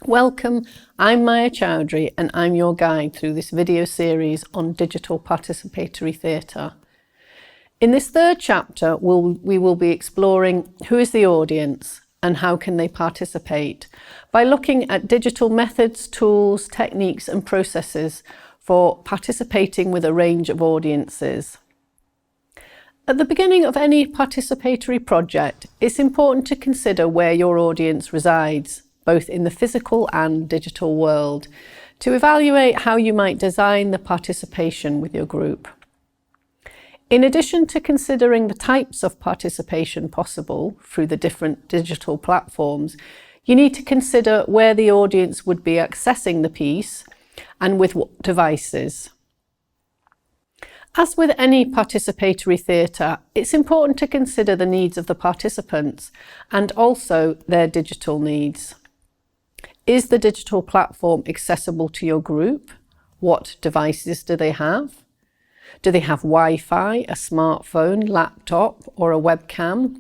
Welcome, I'm Maya Chowdhry and I'm your guide through this video series on digital participatory theatre. In this third chapter, we will be exploring who is the audience and how can they participate by looking at digital methods, tools, techniques and processes for participating with a range of audiences. At the beginning of any participatory project, it's important to consider where your audience resides, both in the physical and digital world, to evaluate how you might design the participation with your group. In addition to considering the types of participation possible through the different digital platforms, you need to consider where the audience would be accessing the piece and with what devices. As with any participatory theatre, it's important to consider the needs of the participants and also their digital needs. Is the digital platform accessible to your group? What devices do they have? Do they have Wi-Fi, a smartphone, laptop, or a webcam?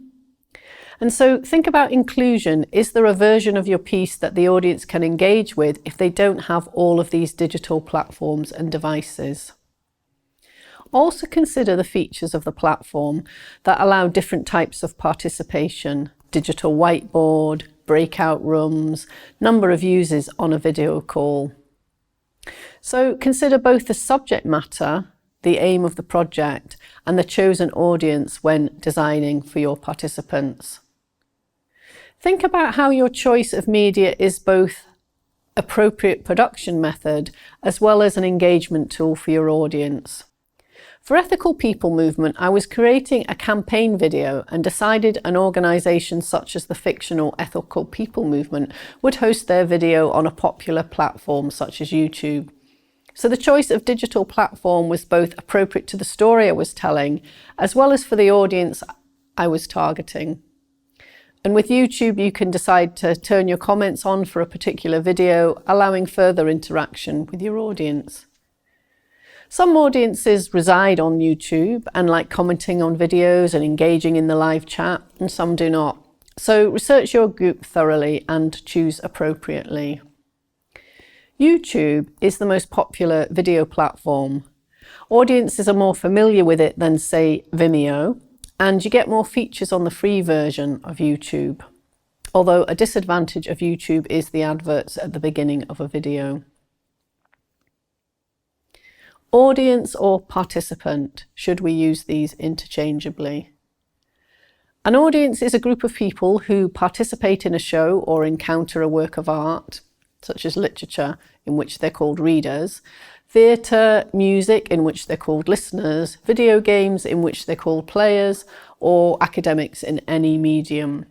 And so think about inclusion. Is there a version of your piece that the audience can engage with if they don't have all of these digital platforms and devices? Also consider the features of the platform that allow different types of participation: digital whiteboard, breakout rooms, number of users on a video call. So consider both the subject matter, the aim of the project, and the chosen audience when designing for your participants. Think about how your choice of media is both appropriate production method as well as an engagement tool for your audience. For Ethical People Movement, I was creating a campaign video and decided an organisation such as the fictional Ethical People Movement would host their video on a popular platform such as YouTube. So the choice of digital platform was both appropriate to the story I was telling, as well as for the audience I was targeting. And with YouTube, you can decide to turn your comments on for a particular video, allowing further interaction with your audience. Some audiences reside on YouTube and like commenting on videos and engaging in the live chat, and some do not. So research your group thoroughly and choose appropriately. YouTube is the most popular video platform. Audiences are more familiar with it than, say, Vimeo, and you get more features on the free version of YouTube. Although a disadvantage of YouTube is the adverts at the beginning of a video. Audience or participant, should we use these interchangeably? An audience is a group of people who participate in a show or encounter a work of art, such as literature, in which they're called readers, theatre, music, in which they're called listeners, video games, in which they're called players, or academics in any medium.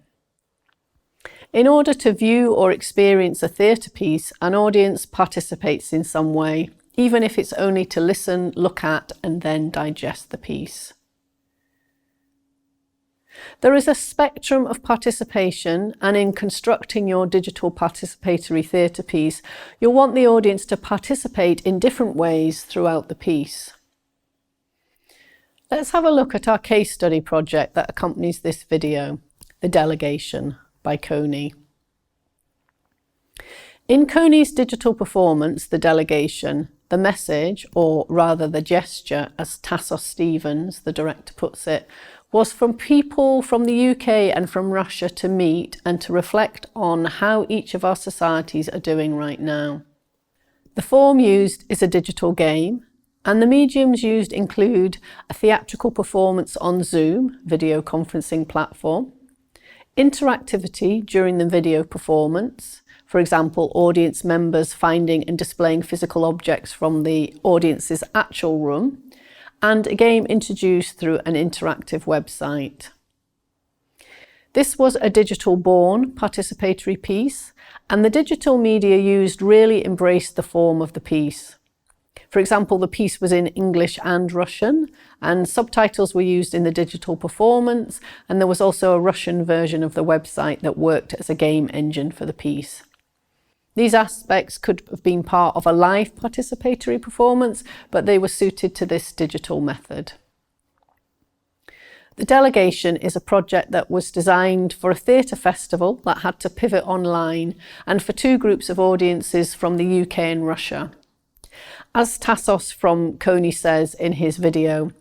In order to view or experience a theatre piece, an audience participates in some way, even if it's only to listen, look at, and then digest the piece. There is a spectrum of participation, and in constructing your digital participatory theatre piece, you'll want the audience to participate in different ways throughout the piece. Let's have a look at our case study project that accompanies this video, The Delegation by Coney. In Coney's digital performance, The Delegation, the message, or rather the gesture, as Tassos Stevens, the director, puts it, was from people from the UK and from Russia to meet and to reflect on how each of our societies are doing right now. The form used is a digital game, and the mediums used include a theatrical performance on Zoom, video conferencing platform, interactivity during the video performance, for example, audience members finding and displaying physical objects from the audience's actual room, and a game introduced through an interactive website. This was a digital-born participatory piece, and the digital media used really embraced the form of the piece. For example, the piece was in English and Russian, and subtitles were used in the digital performance, and there was also a Russian version of the website that worked as a game engine for the piece. These aspects could have been part of a live participatory performance, but they were suited to this digital method. The Delegation is a project that was designed for a theatre festival that had to pivot online and for two groups of audiences from the UK and Russia. As Tassos from Coney says in his video,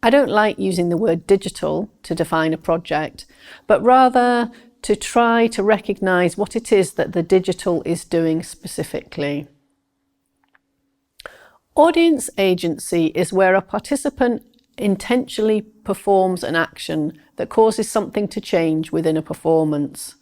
I don't like using the word digital to define a project, but rather to try to recognise what it is that the digital is doing specifically. Audience agency is where a participant intentionally performs an action that causes something to change within a performance.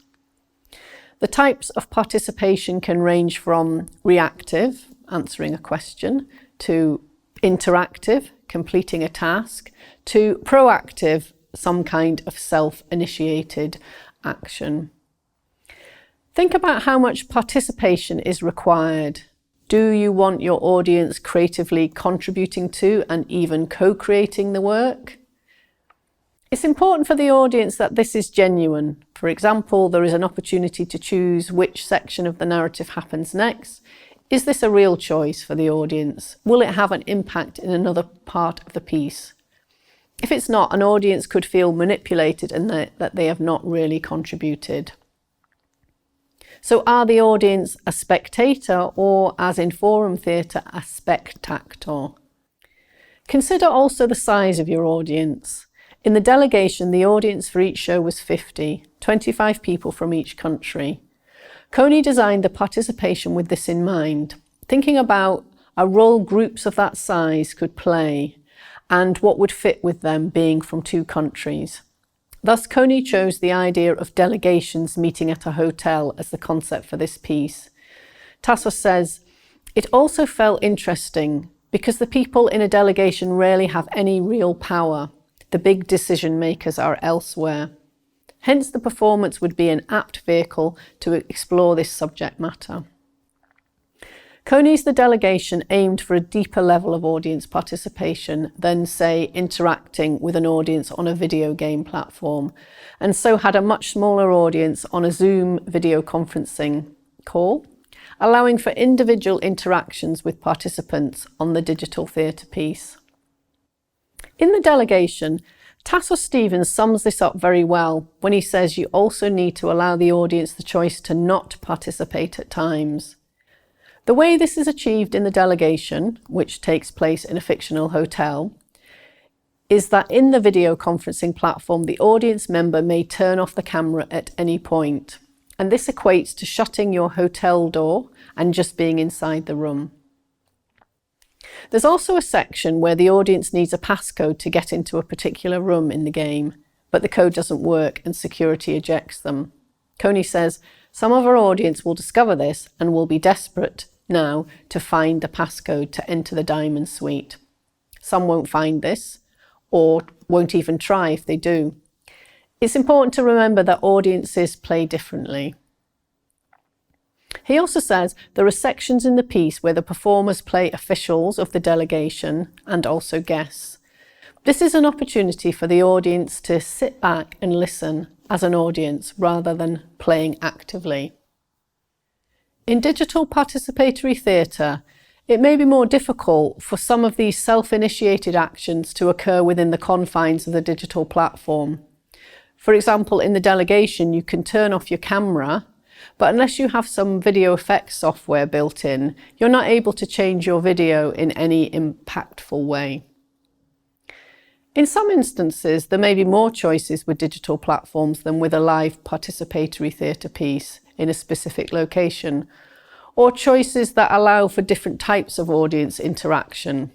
The types of participation can range from reactive, answering a question, to interactive, completing a task, to proactive, some kind of self-initiated action. Think about how much participation is required. Do you want your audience creatively contributing to and even co-creating the work? It's important for the audience that this is genuine. For example, there is an opportunity to choose which section of the narrative happens next. Is this a real choice for the audience? Will it have an impact in another part of the piece? If it's not, an audience could feel manipulated and that they have not really contributed. So are the audience a spectator or, as in forum theatre, a spectator? Consider also the size of your audience. In the Delegation, the audience for each show was 50, 25 people from each country. Coney designed the participation with this in mind, thinking about a role groups of that size could play and what would fit with them being from two countries. Thus, Coney chose the idea of delegations meeting at a hotel as the concept for this piece. Tassos says, it also felt interesting because the people in a delegation rarely have any real power. The big decision makers are elsewhere. Hence, the performance would be an apt vehicle to explore this subject matter. Coney's The Delegation aimed for a deeper level of audience participation than, say, interacting with an audience on a video game platform, and so had a much smaller audience on a Zoom video conferencing call, allowing for individual interactions with participants on the digital theatre piece. In The Delegation, Tassos Stevens sums this up very well when he says you also need to allow the audience the choice to not participate at times. The way this is achieved in The Delegation, which takes place in a fictional hotel, is that in the video conferencing platform, the audience member may turn off the camera at any point, and this equates to shutting your hotel door and just being inside the room. There's also a section where the audience needs a passcode to get into a particular room in the game, but the code doesn't work and security ejects them. Coney says, some of our audience will discover this and will be desperate now to find the passcode to enter the Diamond Suite. Some won't find this or won't even try if they do. It's important to remember that audiences play differently. He also says there are sections in the piece where the performers play officials of the delegation and also guests. This is an opportunity for the audience to sit back and listen as an audience rather than playing actively. In digital participatory theatre, it may be more difficult for some of these self-initiated actions to occur within the confines of the digital platform. For example, in The Delegation, you can turn off your camera, but unless you have some video effects software built in, you're not able to change your video in any impactful way. In some instances, there may be more choices with digital platforms than with a live participatory theatre piece in a specific location, or choices that allow for different types of audience interaction.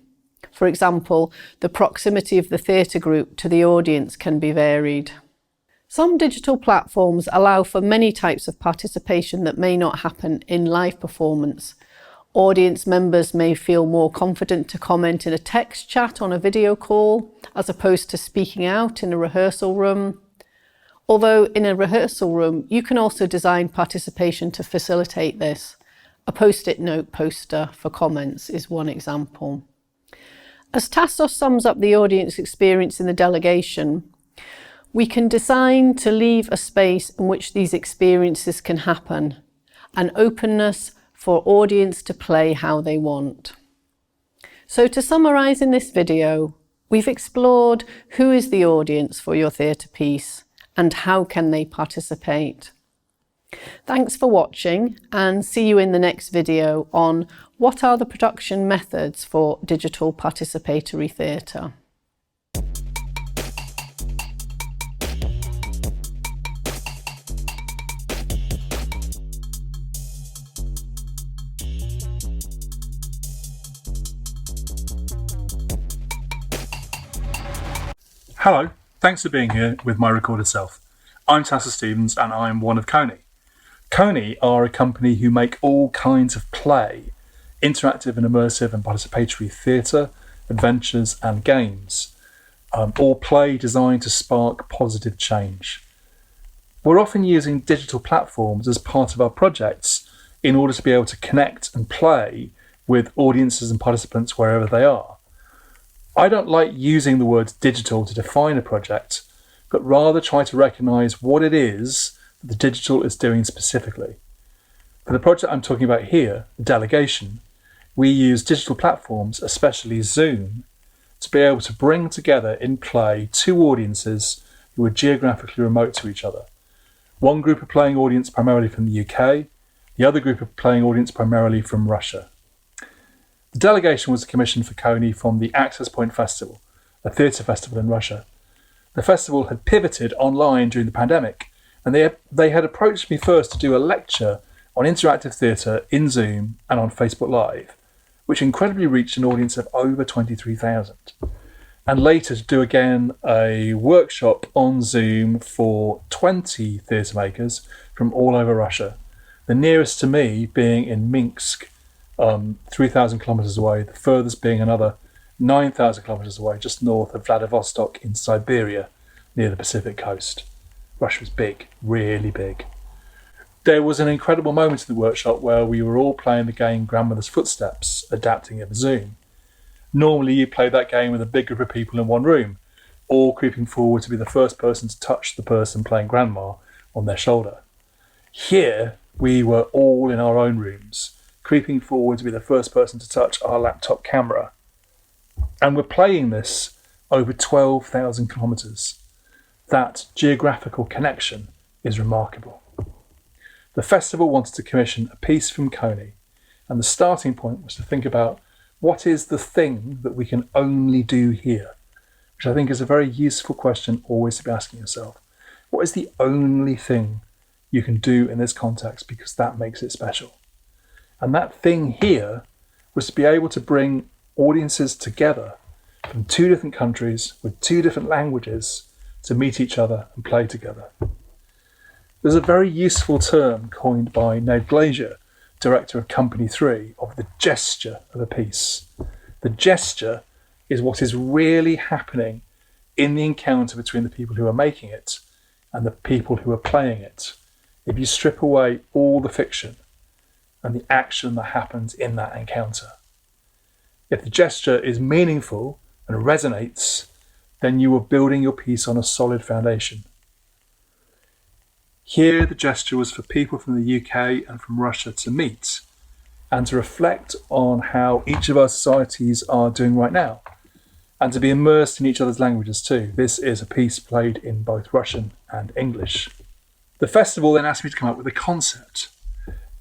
For example, the proximity of the theatre group to the audience can be varied. Some digital platforms allow for many types of participation that may not happen in live performance. Audience members may feel more confident to comment in a text chat on a video call, as opposed to speaking out in a rehearsal room. Although in a rehearsal room, you can also design participation to facilitate this. A post-it note poster for comments is one example. As Tassos sums up the audience experience in The Delegation, we can design to leave a space in which these experiences can happen, an openness for audience to play how they want. So to summarise in this video, We've explored who is the audience for your theatre piece and how can they participate. Thanks for watching, and see you in the next video on what are the production methods for digital participatory theatre. Hello, thanks for being here with my recorded self. I'm Tassos Stevens and I'm one of Coney. Coney are a company who make all kinds of play, interactive and immersive and participatory theatre, adventures and games, all play designed to spark positive change. We're often using digital platforms as part of our projects in order to be able to connect and play with audiences and participants wherever they are. I don't like using the word digital to define a project, but rather try to recognise what it is that the digital is doing specifically. For the project I'm talking about here, Delegation, we use digital platforms, especially Zoom, to be able to bring together in play two audiences who are geographically remote to each other. One group of playing audience primarily from the UK, the other group of playing audience primarily from Russia. The Delegation was commissioned for Coney from the Access Point Festival, a theatre festival in Russia. The festival had pivoted online during the pandemic, and they had approached me first to do a lecture on interactive theatre in Zoom and on Facebook Live, which incredibly reached an audience of over 23,000. And later to do again a workshop on Zoom for 20 theatre makers from all over Russia, the nearest to me being in Minsk, 3,000 kilometers away, the furthest being another 9,000 kilometers away, just north of Vladivostok in Siberia, near the Pacific coast. Russia was big, really big. There was an incredible moment in the workshop where we were all playing the game Grandmother's Footsteps, adapting it for Zoom. Normally you play that game with a big group of people in one room, all creeping forward to be the first person to touch the person playing Grandma on their shoulder. Here we were all in our own rooms, creeping forward to be the first person to touch our laptop camera. And we're playing this over 12,000 kilometres. That geographical connection is remarkable. The festival wanted to commission a piece from Coney, and the starting point was to think about what is the thing that we can only do here, which I think is a very useful question always to be asking yourself. What is the only thing you can do in this context, because that makes it special? And that thing here was to be able to bring audiences together from two different countries with two different languages to meet each other and play together. There's a very useful term coined by Ned Glazier, director of Company 3, of the gesture of a piece. The gesture is what is really happening in the encounter between the people who are making it and the people who are playing it. If you strip away all the fiction and the action that happens in that encounter. If the gesture is meaningful and resonates, then you are building your piece on a solid foundation. Here, the gesture was for people from the UK and from Russia to meet and to reflect on how each of our societies are doing right now, and to be immersed in each other's languages too. This is a piece played in both Russian and English. The festival then asked me to come up with a concept.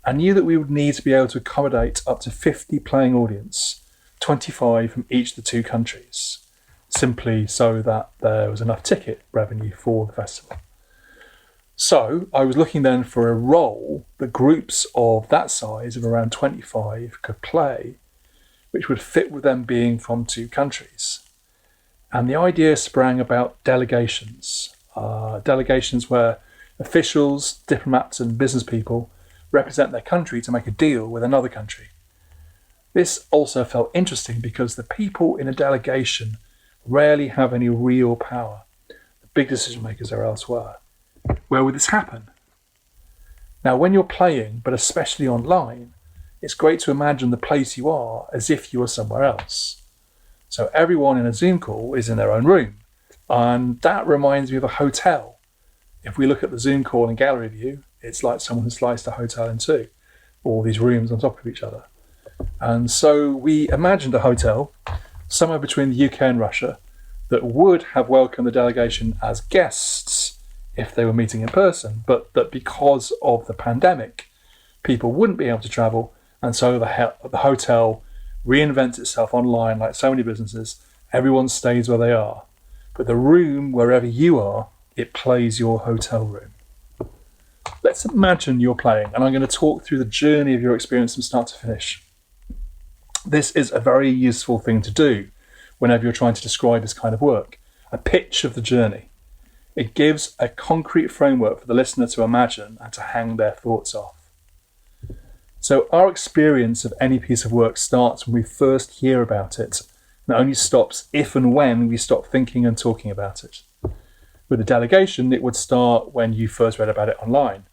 I knew that we would need to be able to accommodate up to 50 playing audience, 25 from each of the two countries, simply so that there was enough ticket revenue for the festival. So I was looking then for a role that groups of that size of around 25 could play, which would fit with them being from two countries. And the idea sprang about delegations, delegations where officials, diplomats and business people represent their country to make a deal with another country. This also felt interesting because the people in a delegation rarely have any real power. The big decision makers are elsewhere. Where would this happen? Now, when you're playing, but especially online, it's great to imagine the place you are as if you were somewhere else. So everyone in a Zoom call is in their own room. And that reminds me of a hotel. If we look at the Zoom call in gallery view, it's like someone has sliced a hotel in two, all these rooms on top of each other. And so we imagined a hotel somewhere between the UK and Russia, that would have welcomed the delegation as guests if they were meeting in person, but that because of the pandemic, people wouldn't be able to travel, and so the hotel reinvents itself online like so many businesses. Everyone stays where they are, but the room, wherever you are, it plays your hotel room. Let's imagine you're playing, and I'm going to talk through the journey of your experience from start to finish. This is a very useful thing to do whenever you're trying to describe this kind of work, a pitch of the journey. It gives a concrete framework for the listener to imagine and to hang their thoughts off. So our experience of any piece of work starts when we first hear about it, and it only stops if and when we stop thinking and talking about it. With a delegation, it would start when you first read about it online.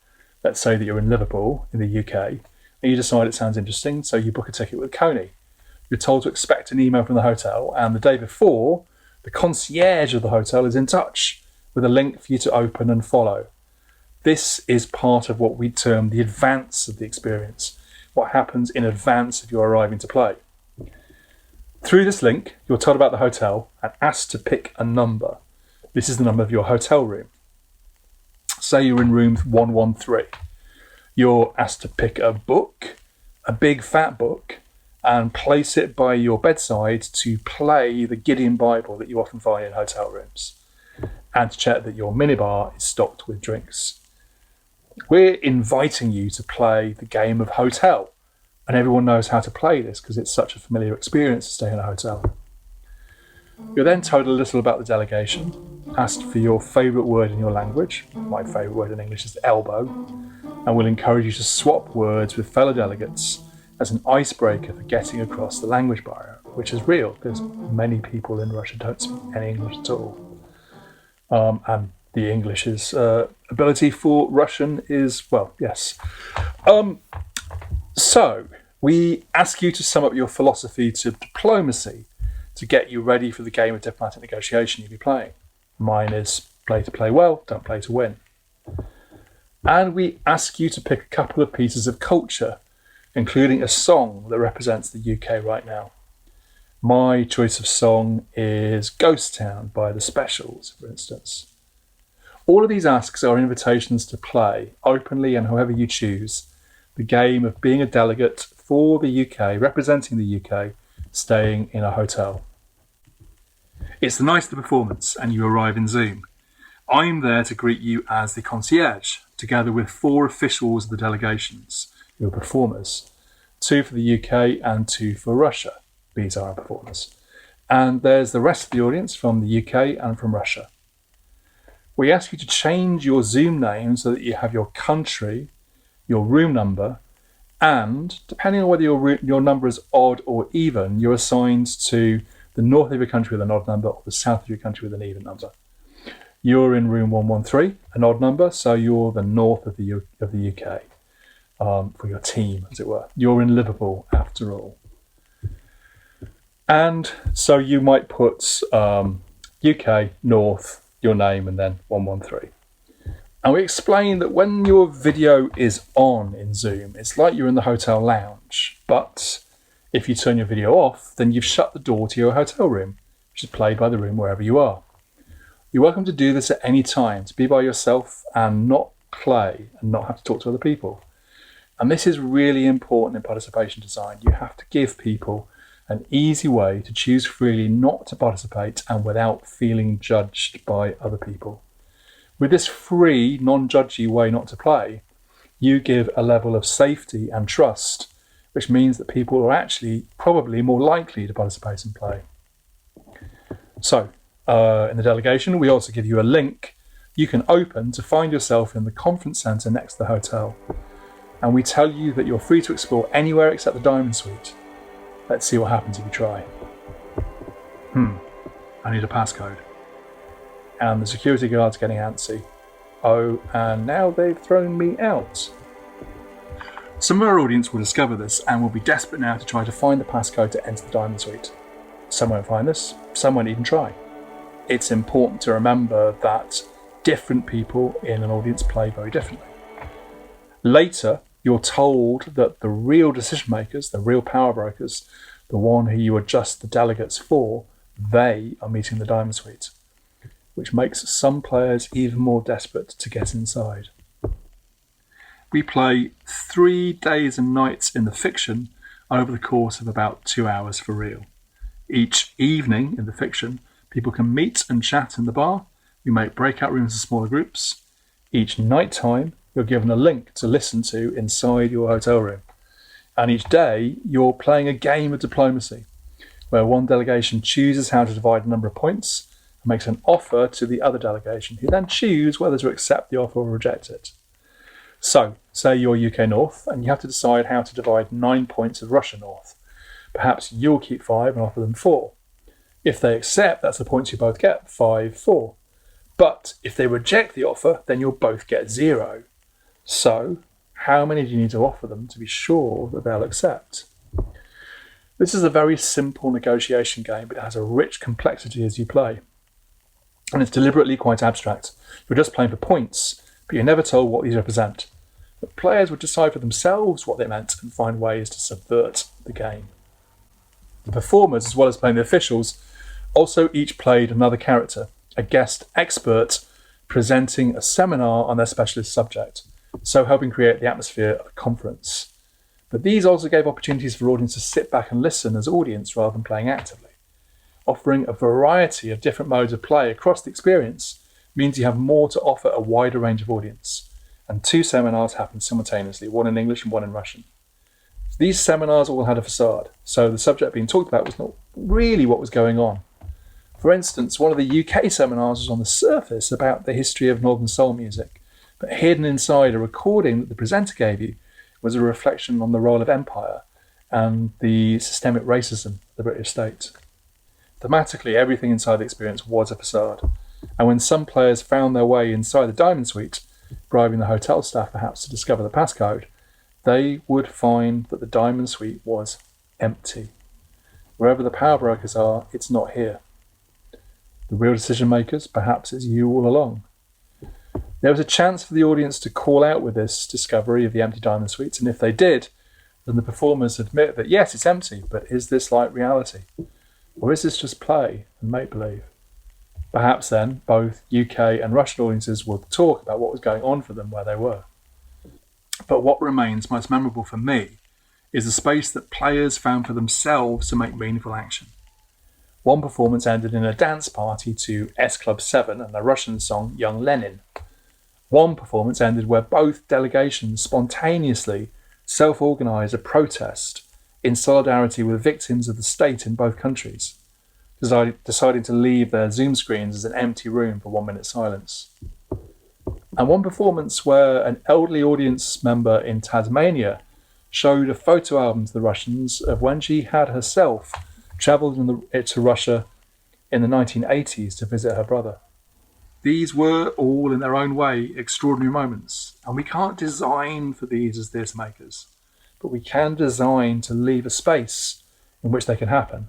Let's say that you're in Liverpool, in the UK, and you decide it sounds interesting, so you book a ticket with Coney. You're told to expect an email from the hotel, and the day before, the concierge of the hotel is in touch with a link for you to open and follow. This is part of what we term the advance of the experience, what happens in advance of your arriving to play. Through this link, you're told about the hotel and asked to pick a number. This is the number of your hotel room. Say you're in room 113. You're asked to pick a book, a big fat book, and place it by your bedside to play the Gideon Bible that you often find in hotel rooms, and to check that your minibar is stocked with drinks. We're inviting you to play the game of hotel, and everyone knows how to play this because it's such a familiar experience to stay in a hotel. You're then told a little about the delegation, asked for your favourite word in your language. My favourite word in English is elbow, and we'll encourage you to swap words with fellow delegates as an icebreaker for getting across the language barrier, which is real because many people in Russia don't speak any English at all. And the English's ability for Russian is, well, yes. So we ask you to sum up your philosophy to diplomacy to get you ready for the game of diplomatic negotiation you'll be playing. Mine is play to play well, don't play to win. And we ask you to pick a couple of pieces of culture, including a song that represents the UK right now. My choice of song is Ghost Town by The Specials, for instance. All of these asks are invitations to play, openly and however you choose, the game of being a delegate for the UK, representing the UK, staying in a hotel. It's the night of the performance and you arrive in Zoom. I'm there to greet you as the concierge, together with 4 officials of the delegations, your performers, 2 for the UK and 2 for Russia. These are our performers. And there's the rest of the audience from the UK and from Russia. We ask you to change your Zoom name so that you have your country, your room number, and depending on whether your number is odd or even, you're assigned to the north of your country with an odd number or the south of your country with an even number. You're in room 113, an odd number, so you're the north of the UK. For your team, as it were. You're in Liverpool, after all. And so you might put UK, North, your name, and then 113. And we explain that when your video is on in Zoom, it's like you're in the hotel lounge. But if you turn your video off, then you've shut the door to your hotel room, which is played by the room wherever you are. You're welcome to do this at any time, to be by yourself and not play and not have to talk to other people. And this is really important in participation design. You have to give people an easy way to choose freely not to participate and without feeling judged by other people. With this free, non-judgy way not to play, you give a level of safety and trust, which means that people are actually probably more likely to participate and play. So, in the delegation, we also give you a link you can open to find yourself in the conference centre next to the hotel. And we tell you that you're free to explore anywhere except the Diamond Suite. Let's see what happens if you try. I need a passcode. And the security guard's getting antsy. Oh, and now they've thrown me out. Some of our audience will discover this and will be desperate now to try to find the passcode to enter the Diamond Suite. Some won't find this, some won't even try. It's important to remember that different people in an audience play very differently. Later, you're told that the real decision makers, the real power brokers, the one who you adjust the delegates for, They are meeting the Diamond Suite, which makes some players even more desperate to get inside. We play 3 days and nights in the fiction over the course of about 2 hours for real. Each evening in the fiction, people can meet and chat in the bar. We make breakout rooms in smaller groups. Each night time, you're given a link to listen to inside your hotel room. And each day, you're playing a game of diplomacy, where one delegation chooses how to divide a number of points and makes an offer to the other delegation, who then choose whether to accept the offer or reject it. So, say you're UK North, and you have to decide how to divide 9 points of Russia North. Perhaps you'll keep 5 and offer them 4. If they accept, that's the points you both get, 5, 4. But if they reject the offer, then you'll both get 0. So, how many do you need to offer them to be sure that they'll accept? This is a very simple negotiation game, but it has a rich complexity as you play. And it's deliberately quite abstract. You're just playing for points, but you're never told what these represent. But players would decide for themselves what they meant and find ways to subvert the game. The performers, as well as playing the officials, also each played another character, a guest expert presenting a seminar on their specialist subject, so helping create the atmosphere of a conference. But these also gave opportunities for audiences to sit back and listen as audience rather than playing actively. Offering a variety of different modes of play across the experience means you have more to offer a wider range of audience. And 2 seminars happened simultaneously, one in English and one in Russian. These seminars all had a facade, so the subject being talked about was not really what was going on. For instance, one of the UK seminars was on the surface about the history of Northern Soul music, but hidden inside a recording that the presenter gave you was a reflection on the role of empire and the systemic racism of the British state. Thematically, everything inside the experience was a facade, and when some players found their way inside the Diamond Suite, bribing the hotel staff perhaps to discover the passcode, they would find that the Diamond Suite was empty. Wherever the power brokers are, it's not here. The real decision makers, perhaps it's you all along. There was a chance for the audience to call out with this discovery of the empty Diamond Suites, and if they did, then the performers admit that yes, it's empty, but is this like reality? Or is this just play and make-believe? Perhaps then, both UK and Russian audiences would talk about what was going on for them where they were. But what remains most memorable for me is the space that players found for themselves to make meaningful action. One performance ended in a dance party to S Club 7 and the Russian song Young Lenin. One performance ended where both delegations spontaneously self-organised a protest in solidarity with victims of the state in both countries, deciding to leave their Zoom screens as an empty room for 1 minute silence. And one performance where an elderly audience member in Tasmania showed a photo album to the Russians of when she had herself travelled to Russia in the 1980s to visit her brother. These were all, in their own way, extraordinary moments, and we can't design for these as theatre makers, but we can design to leave a space in which they can happen,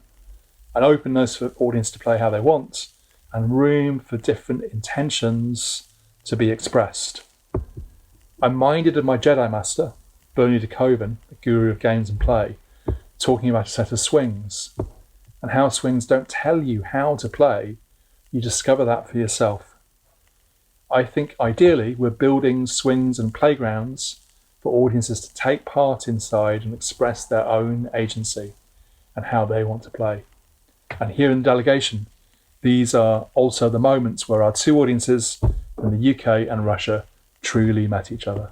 an openness for audience to play how they want, and room for different intentions to be expressed. I'm minded of my Jedi Master, Bernie de Koven, the guru of games and play, talking about a set of swings, and how swings don't tell you how to play, you discover that for yourself. I think ideally we're building swings and playgrounds for audiences to take part inside and express their own agency and how they want to play. And here in Delegation, these are also the moments where our 2 audiences from the UK and Russia truly met each other.